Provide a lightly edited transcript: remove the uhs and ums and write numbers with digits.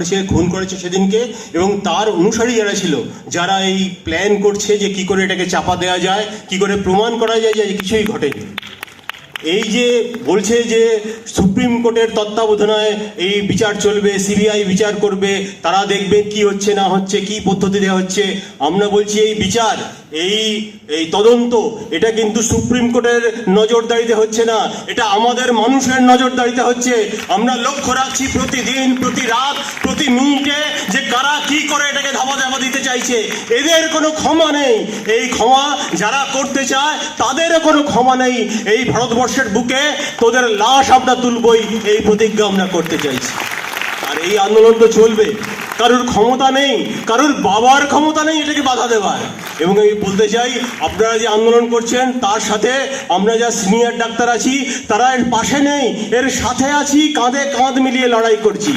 সে খুন করেছে সেদিনকে, এবং তার অনুসারী যারা ছিল, যারা এই প্ল্যান করছে যে কি করে এটাকে চাপা দেওয়া যায়, কি করে প্রমাণ করা যায় যে কিছুই ঘটেনি। এই যে বলছে যে সুপ্রিম কোর্টের তত্ত্বাবধানে এই বিচার চলবে, সিবিআই বিচার করবে, তারা দেখবে কি হচ্ছে না হচ্ছে, কি পদ্ধতিতে হচ্ছে। আমরা বলছি এই বিচার, এই এই তদন্ত, এটা কিন্তু সুপ্রিম কোর্টের নজরদারিতে হচ্ছে না, এটা আমাদের মানুষের নজরদারিতে হচ্ছে। আমরা লক্ষ্য রাখছি প্রতিদিন, প্রতি রাত, প্রতি মিনিটে যে কারা কি করে এটাকে ধামা দিতে চাইছে। এদের কোনো ক্ষমা নেই। এই ক্ষমা যারা করতে চায় তাদেরও কোনো ক্ষমা নেই। এই ভারতবর্ষের বুকে তোদের লাশ আমরা তুলবই, এই প্রতিজ্ঞা আমরা করতে চাইছি। আর এই আন্দোলন তো চলবে। কারোর ক্ষমতা নেই, কারোর বাবার ক্ষমতা নেই এটাকে বাধা দেওয়ার। এবং আমি বলতে চাই, আপনারা যে আন্দোলন করছেন তার সাথে আমরা যা সিনিয়র ডাক্তার আছি তারা এর পাশে নেই, এর সাথে আছি, কাঁধে কাঁধ মিলিয়ে লড়াই করছি।